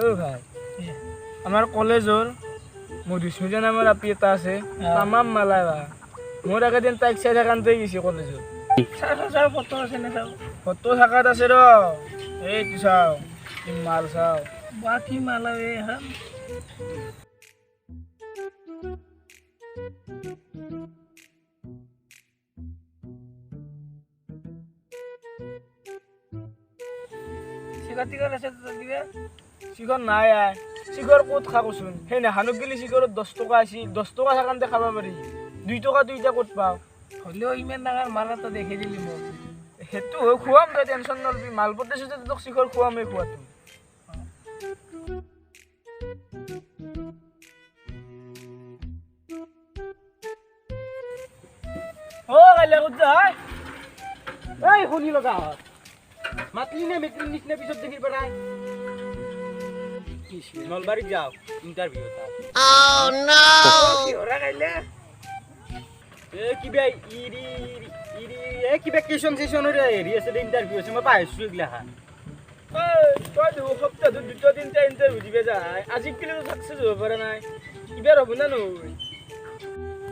অ' ভাই আমাৰ কলেজৰ মধুস্মিতা নামৰ আপি এটা আছে তামাম মালা বা মোৰ একেদিন তাইক চাই থাকান্তেই গৈছে কলেজত চাওঁ ফটো আছে নে চাওঁ ফটো থাকাত আছে ৰ এইটো চাওঁ কি মাল চাওঁ বা কি মালা এখন শিখৰ নাই শিখৰ ক'ত খা কচোন সেই নাহানুক গেলি শিখৰত 10 টকা আছিল 10 টকা থাকান্তে খাব পাৰি 2 টকা দুইটা ক'ত পাওঁ হ'লেও ইমান ডাঙৰ মাল এটা দেখি দিলি মোক সেইটো হৈ খুৱাম তই টেনশ্যন নলবি মাল পতাইছোঁ যে তোক শিখৰ খুৱামেই খোৱাটো অ' কাইলৈ ক'ত যা এই শুনি লগা হত মাতলি নে মেট্ৰিক নিচিনা পিছত দেখি পেলাই নলবাৰীত যাওঁ ইণ্টাৰভিউ এটা কিবা কিবা কেশ্যন চেশ্যনৰ হেৰি আছে ইণ্টাৰভিউ আছে মই পাইছোঁ এইগিলা তই সপ্তাহটোত 2-3টা ইণ্টাৰভিউ দিবে যায় আজিকালি চাকচেছ হ'ব পৰা নাই কিবা হ'ব না নহয়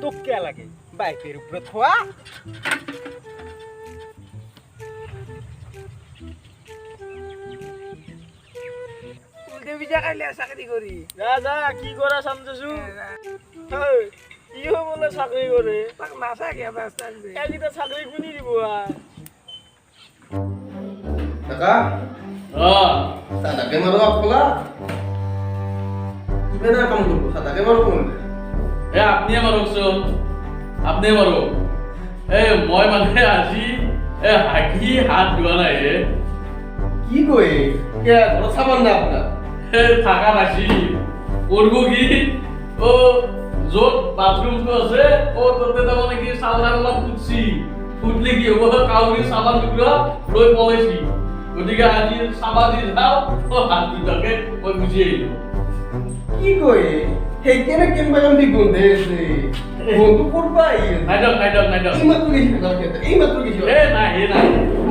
তোক কিয় লাগে বাইকের উপরে থোয়া উল্টে বিজা খাইলে চাকরি করি যা যা কি করা সমঝছু ইও বলে চাকরি করে তাক নাসা কে বাস্তা আছে এলিটা চাকরি কোনি দিব কাকা সাদাকে মারো আপলা কিবেনা কাম করব সাদাকে মারো কোন আপনি মারকচোন আপনি মারো মই মানে আজি হাকি হাত ধোৱা নাই কি কই কে ঘৰ সাবান না আপনাৰ থাকা নাছি কৰবো কি ও য'ত বাথৰুমটো আছে ও তাতে তাৰমানে কি চালান অলপ ফুটছি ফুটলে কি হ'ব কাউৰী চাবান টুকুৰা লৈ পলাইছি গতিকে আজি চাবা দি যাওঁ হাত দুটাকে মই গুচি আহিলো কি কই সেইকেনে কেমবাগাম দি গন্ধে আছে বন্ধু করবা নাইডক এই মাত্র গেছি না খেতে এই মাত্র গেছি নাই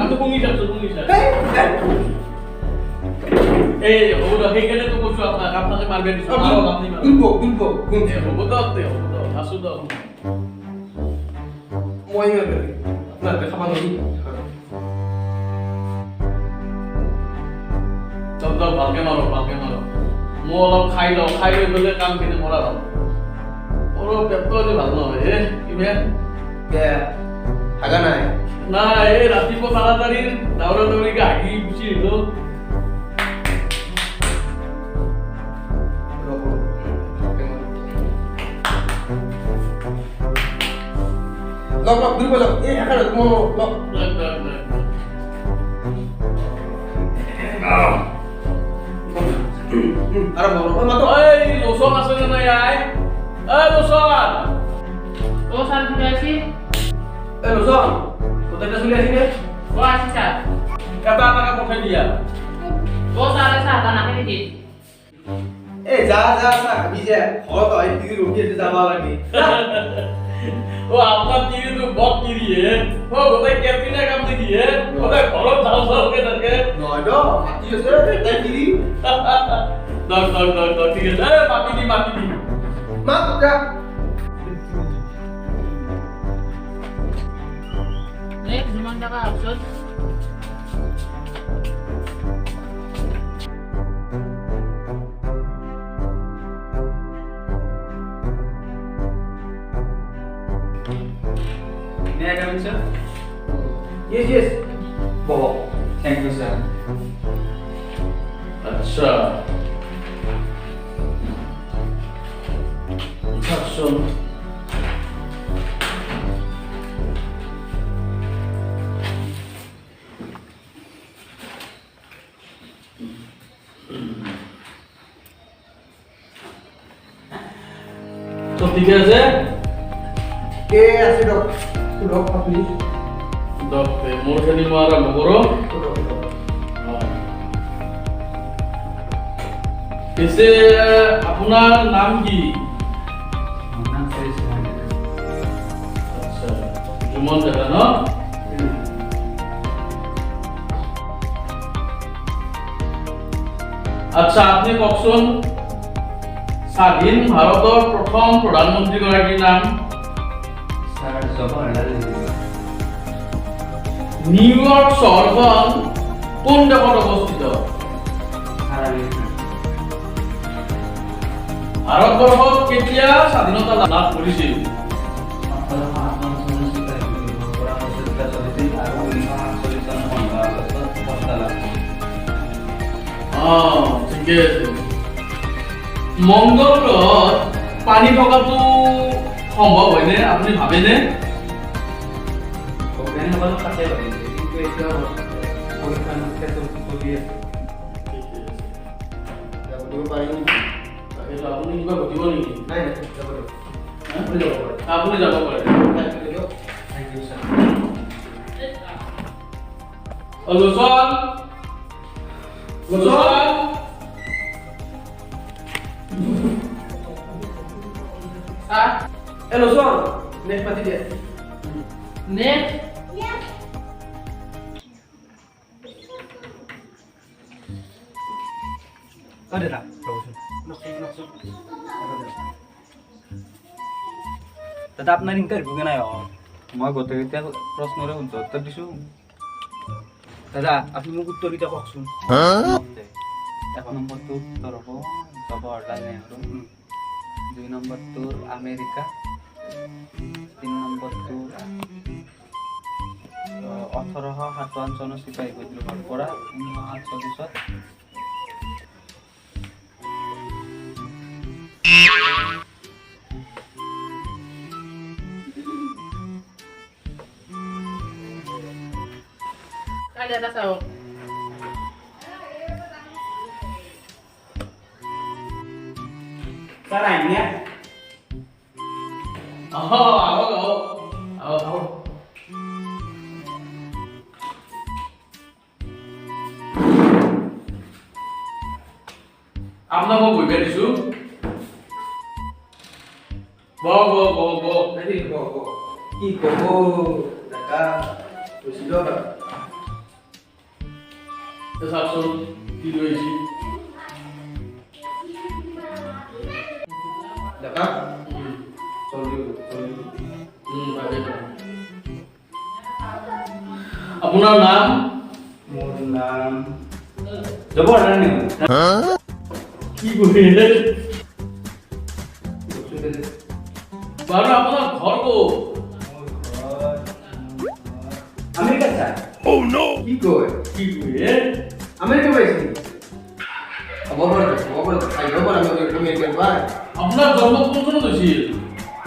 আমি শুনি যাচ্ছ ওরা সেইখানে তো কৈছো আপনাকে মারবে দিছো আপনি দুলবো হ'ব তো আসো তো মই না দেখা পালো চল ভালকে মাৰো মই অলপ খাই লৈ গ'লে কামখিনি কৰা হ'ল ওৰ পেটটো আজি ভাল নহয় কিবা কে হাগা নাই নাই ৰাতিপুৱা তাড়াতাড়ি দৌৰাদৌৰিকে হাগি গুচি আহিলো লক দুলবো লক এই এখানে মো লক আরে বড় মাতো এই লোসন আছে না নাই লোসন ও স্যার কি আছি এই লোসন কোথায় চলে আসি রে ও আছি স্যার এটা টাকা পঠাই দিয়া ও স্যার স্যার না খেতে দিন এই যা আমি যে হত আই দিদি রুটি যাবা লাগে ও আপনার তিরি তো বক তিরি ও গোটাই ক্যাপ্টেনের কাম দেখি গোটাই ঘরত যাওকে থাকে নয় দ মাটি আছে তাই দিদি দর ঠিক আছে মাটি দি মা তোকা এক জুমান টাকা option May I come in, sir? yes Bobo Thank you, sir. আচ্ছা শোন তো ঠিক আছে কে আছে ডক আপনি দক্তে মোর খালি আরম্ভ করো পিছে আপনার নাম কি আচ্ছা জুমন দাদা না আচ্ছা আপনি কওকচোন স্বাধীন ভাৰতৰ প্ৰথম প্ৰধানমন্ত্ৰী গৰাকীৰ নাম স্যাৰ জওহৰলাল নেহৰু নিউয়ৰ্ক চহৰখন কোন দেশত অৱস্থিত স্যাৰ আমেৰিকা ভাৰতবৰ্ষত কেতিয়া স্বাধীনতা লাভ কৰিছিল 1858 চনত স্বীকৃতি পৰা প্ৰচেষ্টা চলিছিল আৰু 1948 চনৰ 15 আগষ্টত সফলতা লাভ কৰিছিল ঠিকে আছে মংগল গ্ৰহত পানী থকাটো সম্ভৱ হয়নে আপুনি ভাবেনে বৈজ্ঞানিকসকলে তাকে ভাবিছে কিন্তু এতিয়া পৰীক্ষা নিৰীক্ষা চলি আছে যাবলৈ পাৰিম নেকি? তাকেতো আপুনি কিবা ঘটিব নেকি নাই নাই যাব দিয়ক। হা? আপুনি যাব পাৰে। আপুনি যাব পাৰে থ্যাংক ইউ স্যার। লোচন লোচন স্যার এ লোচন নেক্সট পাতি দিয়া নেক্সট আরে না প্রভুজন দাদা আপনার ইন্টারভিউ কেন আয় মই গোটেইটা প্রশ্নরে উত্তর দিছো দাদা আপনি মোক উত্তর দিতে কওকচোন এক নম্বরটো উত্তর হব জওহরলাল নেহরু 2 নম্বরটো আমেরিকা 3 নম্বরটো 1857 চনৰ চিপাহী বিদ্ৰোহৰ পৰা 1948 কালি এটা চাওক স্যার আইনিয়া আহক আপোনাক মই বহিব দিছো বহ কি কব ডেকা কৈছিল চাওকচোন কি লৈছি ডেকা চলি আপোনাৰ নাম মোৰ নাম জওহৰলাল নেহৰু কি কৰিলে বাৰু আপোনাৰ ঘৰ ক'ত আমেৰিকা স্যাৰ কি কয় কি কৰিলে আমেৰিকা পাইছি খবৰ আহিব পাৰে আমেৰিকাৰ পৰা আপোনাৰ জন্ম কোন চনত হৈছিল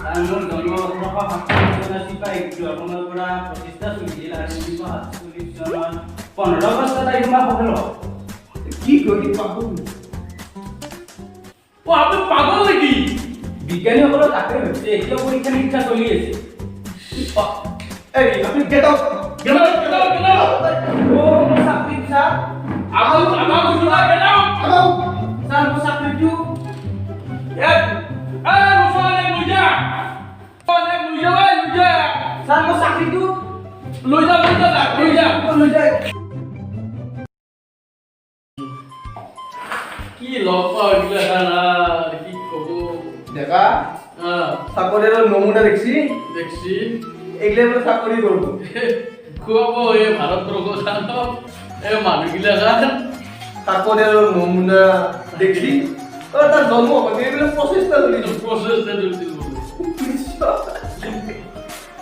স্যাৰ মোৰ জন্ম 1857 চনৰ চিপাহী বিদ্ৰোহৰ পৰা প্ৰতিষ্ঠা চলিছিল আৰু 1948 চনৰ 15 আগষ্ট তাৰিখে মই সফল হওঁ কি কয় পাহৰি আপুনি পাগল নেকি বিজ্ঞানীসকলে তাকে ভাবিছে এতিয়া পৰীক্ষা নিৰীক্ষা চলি আছে এই আপুনি গেট আউট গেল ও মোৰ চাকৰি স্যাৰ আমাক শুনা গেল স্যাৰ মোৰ চাকৰিটো স্যাৰ মোৰ চাকৰিটো লৈ যা লৈ যায় কি লগ পাওঁ এইগিলা কি কব ডেকা চাকৰিৰ নমুনা দেখছি দেখছি এইগিলা বোলে চাকৰি কৰিব খুৱাব এই ভাৰতবৰ্ষখনক এই মানুহগিলাখান চাকৰিৰ নমুনা দেখছি তাৰ জন্ম হ'ব এইবিলাক প্ৰচেষ্টা চলিছে প্ৰচেছ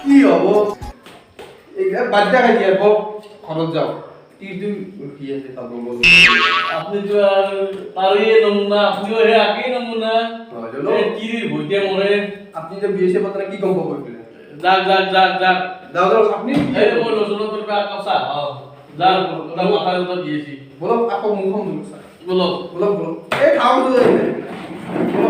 কি হ'ব এইগিলা বাদ দিয়া খাই দিয়া ঘৰত যাওঁ টিটো ৰখি আছে চাব আপনিতো আর তারই নমুনা আপনিও হে আগেই নমুনা কিরির ভইতে মরে আপনি যে বিয়ে সেবা কি গম পাব যাক যাও যাও আপনি এই ও লসুন তোর কা কসা যার ওটা মাথা তো দিয়েছি বলো আপা মুখম দুলো স্যার বলো বলো এই খাও তো বলো